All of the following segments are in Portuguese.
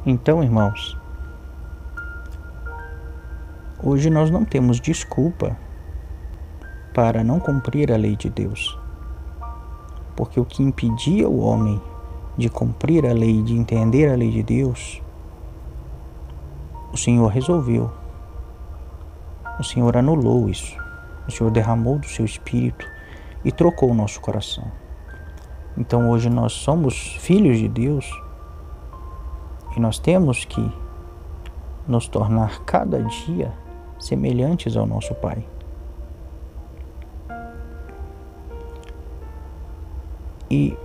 Então, irmãos, hoje nós não temos desculpa para não cumprir a lei de Deus. Porque o que impedia o homem de cumprir a lei, de entender a lei de Deus, o Senhor resolveu. O Senhor anulou isso. O Senhor derramou do seu Espírito e trocou o nosso coração. Então hoje nós somos filhos de Deus e nós temos que nos tornar cada dia semelhantes ao nosso Pai. E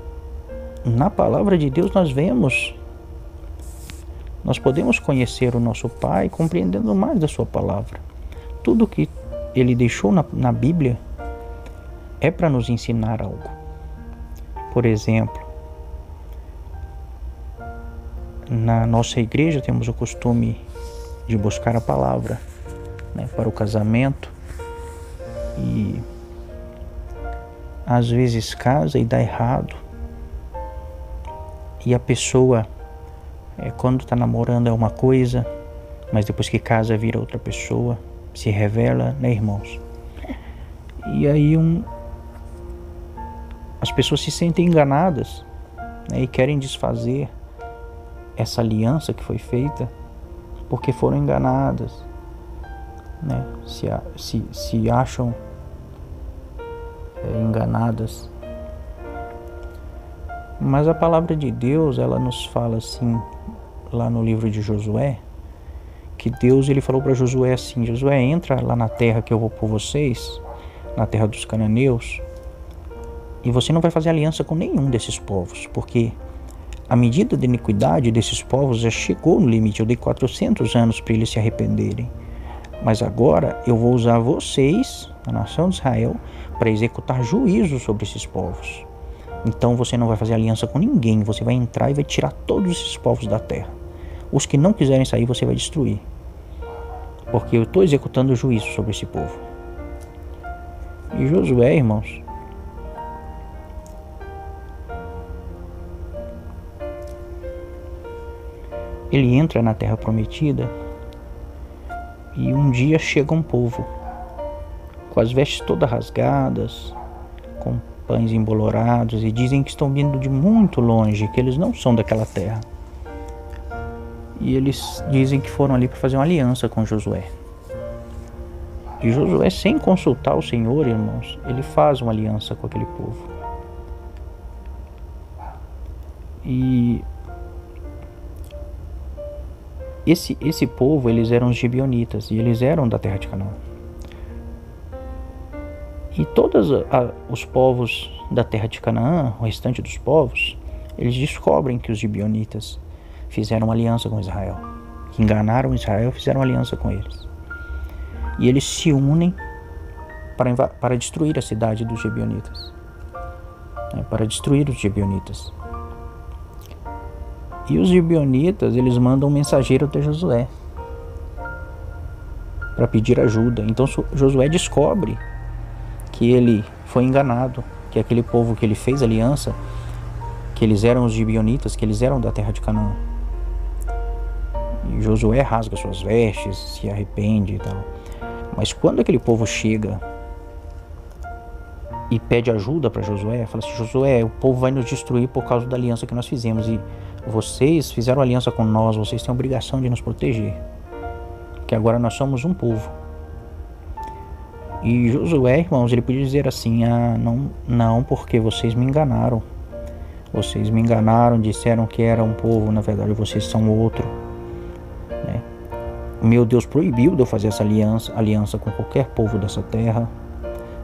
na palavra de Deus nós podemos conhecer o nosso Pai compreendendo mais da sua palavra. Tudo que Ele deixou na Bíblia é para nos ensinar algo. Por exemplo, na nossa igreja temos o costume de buscar a palavra, para o casamento, e às vezes casa e dá errado, e a pessoa quando está namorando é uma coisa, mas depois que casa vira outra pessoa, se revela, irmãos? E aí as pessoas se sentem enganadas, e querem desfazer essa aliança que foi feita porque foram enganadas, se acham enganadas. Mas a palavra de Deus, ela nos fala assim, lá no livro de Josué, que Deus ele falou para Josué assim: Josué, entra lá na terra que eu vou por vocês, na terra dos cananeus, e você não vai fazer aliança com nenhum desses povos, porque a medida de iniquidade desses povos já chegou no limite. Eu dei 400 anos para eles se arrependerem, mas agora eu vou usar vocês, a nação de Israel, para executar juízo sobre esses povos. Então você não vai fazer aliança com ninguém, você vai entrar e vai tirar todos esses povos da terra. Os que não quiserem sair você vai destruir, porque eu estou executando juízo sobre esse povo. E Josué, irmãos, ele entra na terra prometida e um dia chega um povo com as vestes todas rasgadas, com pães embolorados, e dizem que estão vindo de muito longe, que eles não são daquela terra. E eles dizem que foram ali para fazer uma aliança com Josué. E Josué, sem consultar o Senhor, irmãos, ele faz uma aliança com aquele povo. E esse povo, eles eram os gibeonitas, e eles eram da terra de Canaã. E todos os povos da terra de Canaã, o restante dos povos, eles descobrem que os gibeonitas fizeram uma aliança com Israel, que enganaram Israel, fizeram uma aliança com eles. E eles se unem para destruir a cidade dos gibeonitas, para destruir os gibeonitas. E os gibeonitas, eles mandam um mensageiro até Josué para pedir ajuda. Então Josué descobre que ele foi enganado, que aquele povo que ele fez aliança, que eles eram os gibeonitas, que eles eram da terra de Canaã. E Josué rasga suas vestes, se arrepende e tal. Mas quando aquele povo chega e pede ajuda para Josué, fala assim: Josué, o povo vai nos destruir por causa da aliança que nós fizemos, e vocês fizeram aliança com nós, vocês têm a obrigação de nos proteger, porque agora nós somos um povo. E Josué, irmãos, ele podia dizer assim: não, porque vocês me enganaram. Vocês me enganaram, disseram que era um povo, na verdade vocês são outro. Meu Deus proibiu de eu fazer essa aliança com qualquer povo dessa terra,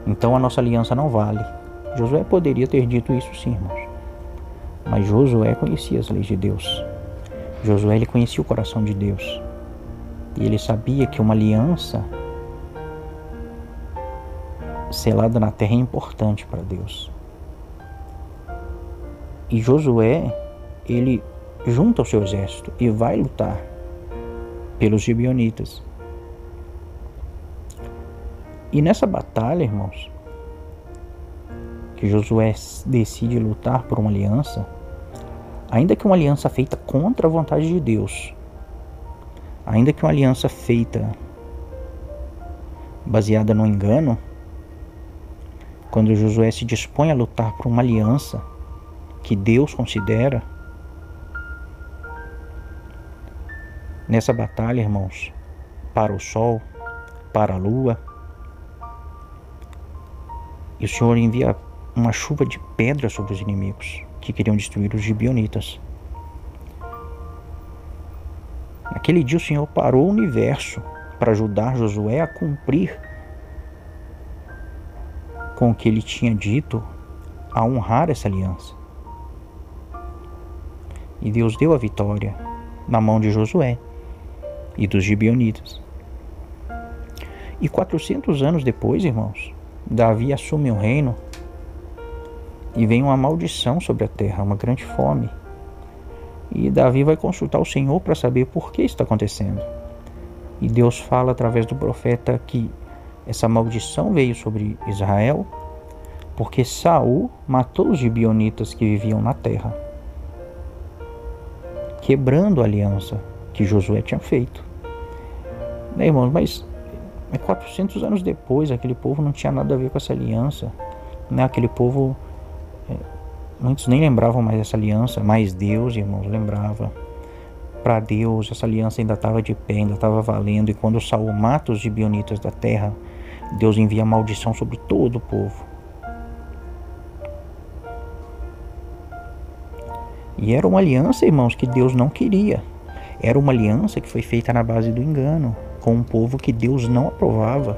então a nossa aliança não vale. Josué poderia ter dito isso sim, irmãos, mas Josué conhecia as leis de Deus. Josué, ele conhecia o coração de Deus, e ele sabia que uma aliança selada na terra é importante para Deus. E Josué, ele junta o seu exército e vai lutar pelos gibeonitas. E nessa batalha, irmãos, que Josué decide lutar por uma aliança, Ainda que uma aliança feita contra a vontade de Deus, ainda que uma aliança feita baseada no engano, quando Josué se dispõe a lutar por uma aliança que Deus considera, nessa batalha, irmãos, para o sol, para a lua, e o Senhor envia uma chuva de pedras sobre os inimigos que queriam destruir os gibeonitas. Naquele dia o Senhor parou o universo para ajudar Josué a cumprir com o que ele tinha dito, a honrar essa aliança. E Deus deu a vitória na mão de Josué e dos gibeonitas. E 400 anos depois, irmãos, Davi assume o reino e vem uma maldição sobre a terra, uma grande fome. E Davi vai consultar o Senhor para saber por que isso está acontecendo. E Deus fala através do profeta que essa maldição veio sobre Israel porque Saul matou os gibeonitas que viviam na terra, quebrando a aliança que Josué tinha feito. Né, irmãos, mas 400 anos depois, aquele povo não tinha nada a ver com essa aliança. Né? Aquele povo, muitos nem lembravam mais dessa aliança, mas Deus, irmãos, lembrava. Para Deus, essa aliança ainda estava de pé, ainda estava valendo. E quando Saul mata os gibeonitas da terra, Deus envia maldição sobre todo o povo. E era uma aliança, irmãos, que Deus não queria. Era uma aliança que foi feita na base do engano, com um povo que Deus não aprovava.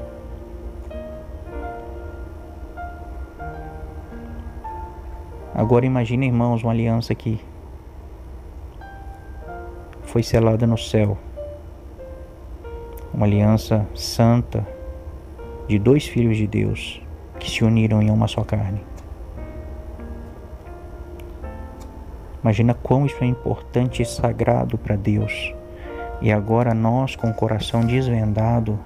Agora imagine, irmãos, uma aliança que foi selada no céu. Uma aliança santa de dois filhos de Deus que se uniram em uma só carne. Imagina quão isso é importante e sagrado para Deus. E agora nós, com o coração desvendado,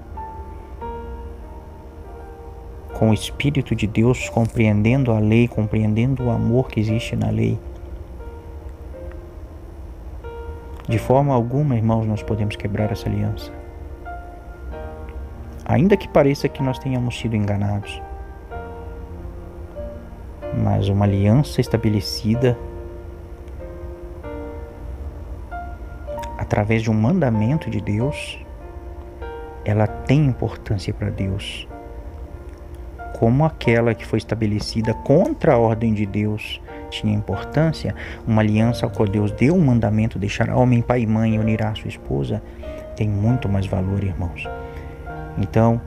com o Espírito de Deus, compreendendo a lei, compreendendo o amor que existe na lei. De forma alguma, irmãos, nós podemos quebrar essa aliança. Ainda que pareça que nós tenhamos sido enganados. Mas uma aliança estabelecida através de um mandamento de Deus, ela tem importância para Deus. Como aquela que foi estabelecida contra a ordem de Deus tinha importância, uma aliança ao qual Deus deu um mandamento, deixará homem, pai e mãe e unirá a sua esposa, tem muito mais valor, irmãos. Então,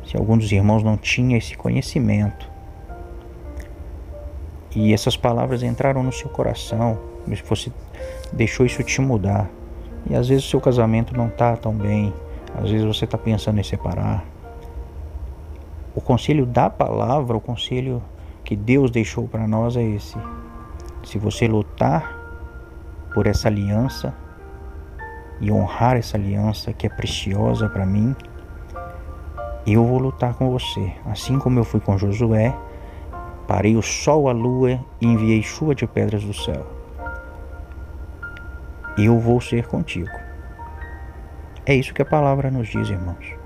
se algum dos irmãos não tinha esse conhecimento, e essas palavras entraram no seu coração, se você deixou isso te mudar, e às vezes o seu casamento não está tão bem, às vezes você está pensando em separar, o conselho da palavra, o conselho que Deus deixou para nós é esse: se você lutar por essa aliança e honrar essa aliança que é preciosa para mim, eu vou lutar com você, assim como eu fui com Josué, parei o sol, a lua e enviei chuva de pedras do céu. Eu vou ser contigo. É isso que a palavra nos diz, irmãos.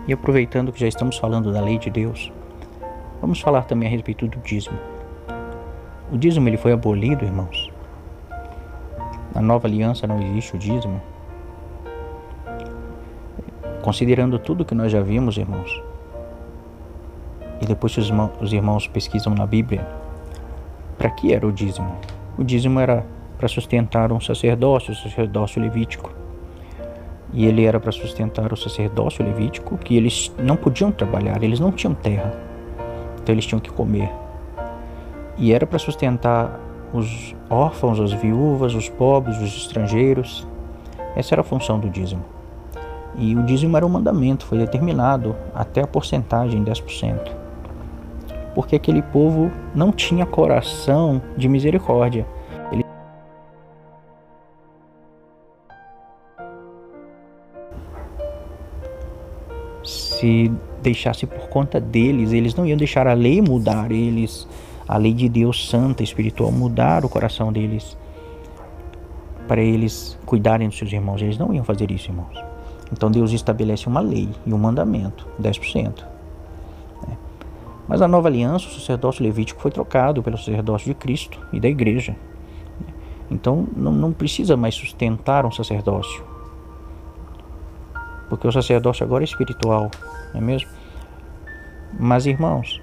E aproveitando que já estamos falando da lei de Deus, vamos falar também a respeito do dízimo. O dízimo ele foi abolido, irmãos. Na nova aliança não existe o dízimo. Considerando tudo que nós já vimos, irmãos, e depois que os irmãos pesquisam na Bíblia, para que era o dízimo? O dízimo era para sustentar um sacerdócio, o sacerdócio levítico. E ele era para sustentar o sacerdócio levítico, que eles não podiam trabalhar, eles não tinham terra, então eles tinham que comer. E era para sustentar os órfãos, as viúvas, os pobres, os estrangeiros. Essa era a função do dízimo. E o dízimo era um mandamento, foi determinado até a porcentagem, 10%. Porque aquele povo não tinha coração de misericórdia. Se deixasse por conta deles, eles não iam deixar a lei mudar eles, a lei de Deus santa, espiritual, mudar o coração deles, para eles cuidarem dos seus irmãos. Eles não iam fazer isso, irmãos. Então Deus estabelece uma lei e um mandamento, 10%. Mas na nova aliança, o sacerdócio levítico foi trocado pelo sacerdócio de Cristo e da igreja. Então não precisa mais sustentar um sacerdócio, porque o sacerdócio agora é espiritual, não é mesmo? Mas, irmãos,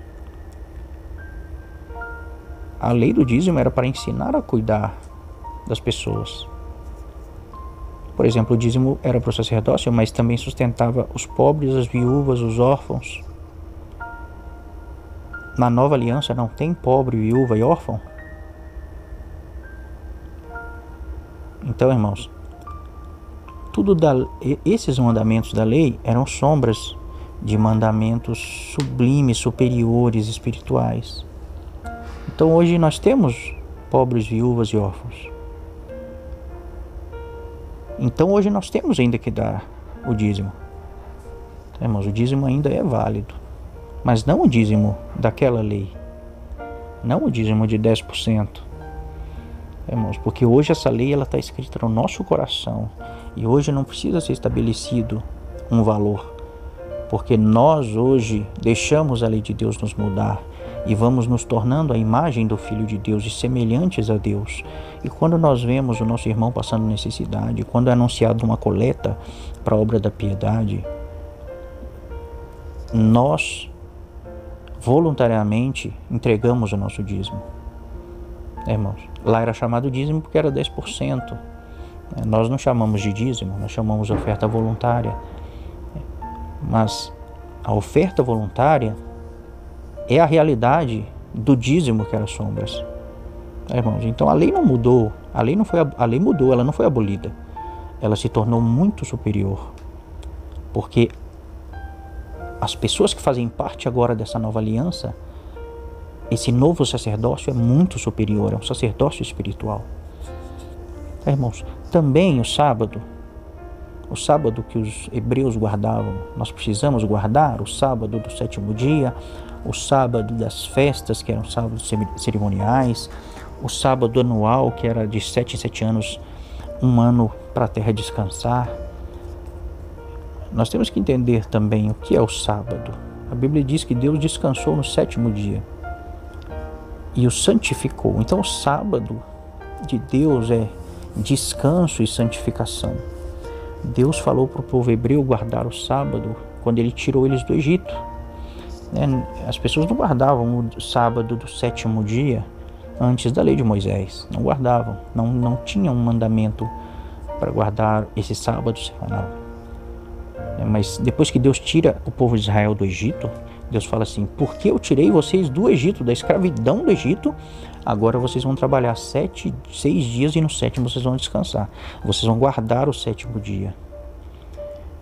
a lei do dízimo era para ensinar a cuidar das pessoas. Por exemplo, o dízimo era para o sacerdócio, mas também sustentava os pobres, as viúvas, os órfãos. Na nova aliança não tem pobre, viúva e órfão? Então, irmãos, esses mandamentos da lei eram sombras de mandamentos sublimes, superiores, espirituais. Então hoje nós temos pobres, viúvas e órfãos. Então hoje nós temos ainda que dar o dízimo. Irmãos, o dízimo ainda é válido, mas não o dízimo daquela lei, não o dízimo de 10%. Irmãos, porque hoje essa lei está escrita no nosso coração e hoje não precisa ser estabelecido um valor, porque nós hoje deixamos a lei de Deus nos mudar e vamos nos tornando a imagem do Filho de Deus e semelhantes a Deus. E quando nós vemos o nosso irmão passando necessidade, quando é anunciado uma coleta para a obra da piedade, nós voluntariamente entregamos o nosso dízimo. Irmãos, lá era chamado dízimo porque era 10%. Nós não chamamos de dízimo, nós chamamos de oferta voluntária. Mas a oferta voluntária é a realidade do dízimo que era sombras. Irmãos, então a lei não mudou, a lei mudou, ela não foi abolida. Ela se tornou muito superior. Porque as pessoas que fazem parte agora dessa nova aliança, esse novo sacerdócio é muito superior, é um sacerdócio espiritual. Irmãos, também o sábado que os hebreus guardavam, nós precisamos guardar o sábado do 7º dia, o sábado das festas, que eram sábados cerimoniais, o sábado anual, que era de 7 em 7 anos, um ano para a terra descansar. Nós temos que entender também o que é o sábado. A Bíblia diz que Deus descansou no 7º dia e o santificou. Então o sábado de Deus é descanso e santificação. Deus falou para o povo hebreu guardar o sábado quando ele tirou eles do Egito. As pessoas não guardavam o sábado do 7º dia antes da lei de Moisés. Não guardavam, não tinham um mandamento para guardar esse sábado semanal. Mas depois que Deus tira o povo de Israel do Egito, Deus fala assim: porque eu tirei vocês do Egito, da escravidão do Egito, agora vocês vão trabalhar 6 dias e no 7º vocês vão descansar. Vocês vão guardar o 7º dia.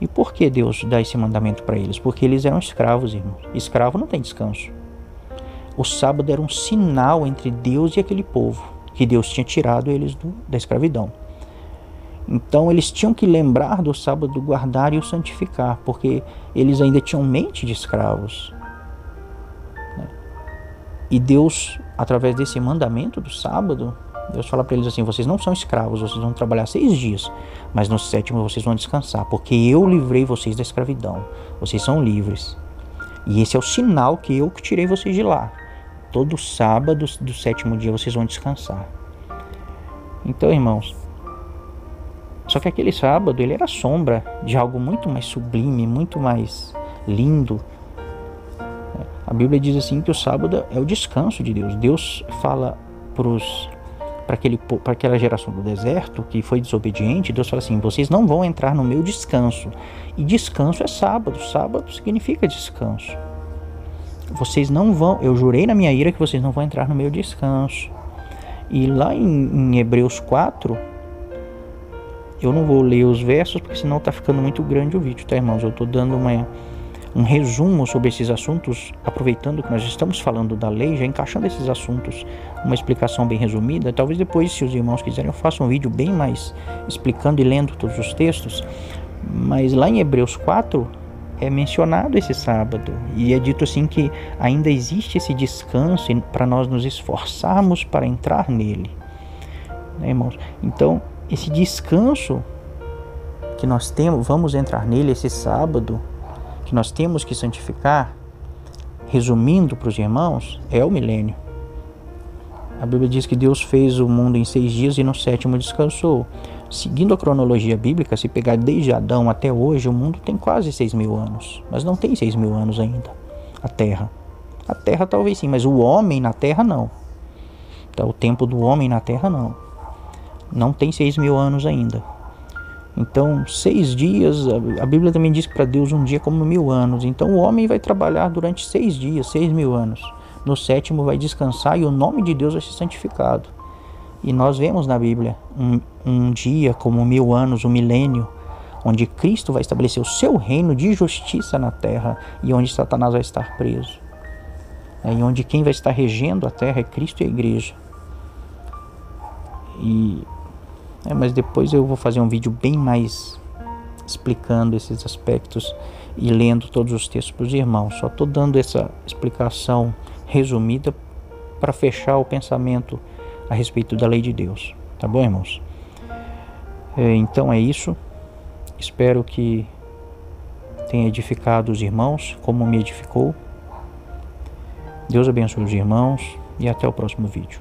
E por que Deus dá esse mandamento para eles? Porque eles eram escravos, irmãos. Escravo não tem descanso. O sábado era um sinal entre Deus e aquele povo, que Deus tinha tirado eles da escravidão. Então eles tinham que lembrar do sábado, guardar e o santificar, porque eles ainda tinham mente de escravos. E Deus, através desse mandamento do sábado, Deus fala para eles assim: vocês não são escravos, vocês vão trabalhar 6 dias, mas no 7º vocês vão descansar, porque eu livrei vocês da escravidão, vocês são livres. E esse é o sinal que eu tirei vocês de lá. Todo sábado do 7º dia vocês vão descansar. Então, irmãos, só que aquele sábado ele era sombra de algo muito mais sublime, muito mais lindo. A Bíblia diz assim que o sábado é o descanso de Deus. Deus fala para aquela geração do deserto que foi desobediente, Deus fala assim: vocês não vão entrar no meu descanso. E descanso é sábado. Sábado significa descanso. Vocês não vão, eu jurei na minha ira que vocês não vão entrar no meu descanso. E lá em Hebreus 4, eu não vou ler os versos porque senão está ficando muito grande o vídeo, tá, irmãos? Eu estou dando um resumo sobre esses assuntos, aproveitando que nós estamos falando da lei, já encaixando esses assuntos, uma explicação bem resumida. Talvez depois, se os irmãos quiserem, eu faça um vídeo bem mais explicando e lendo todos os textos. Mas lá em Hebreus 4, é mencionado esse sábado, e é dito assim que ainda existe esse descanso para nós nos esforçarmos para entrar nele, né, irmãos? Então, esse descanso que nós temos, vamos entrar nele esse sábado, que nós temos que santificar, resumindo para os irmãos, é o milênio. A Bíblia diz que Deus fez o mundo em 6 dias e no 7º descansou. Seguindo a cronologia bíblica, se pegar desde Adão até hoje, o mundo tem quase 6.000 anos. Mas não tem 6.000 anos ainda, a Terra. A Terra talvez sim, mas o homem na Terra não. Então, o tempo do homem na Terra não. Não tem 6.000 anos ainda. Então, 6 dias, a Bíblia também diz que para Deus um dia é como 1.000 anos. Então, o homem vai trabalhar durante 6 dias, 6.000 anos. No 7º vai descansar e o nome de Deus vai ser santificado. E nós vemos na Bíblia um dia como 1.000 anos, um milênio, onde Cristo vai estabelecer o seu reino de justiça na terra e onde Satanás vai estar preso. E onde quem vai estar regendo a terra é Cristo e a igreja. Mas depois eu vou fazer um vídeo bem mais explicando esses aspectos e lendo todos os textos para os irmãos. Só estou dando essa explicação resumida para fechar o pensamento a respeito da lei de Deus. Tá bom, irmãos? Então é isso. Espero que tenha edificado os irmãos como me edificou. Deus abençoe os irmãos e até o próximo vídeo.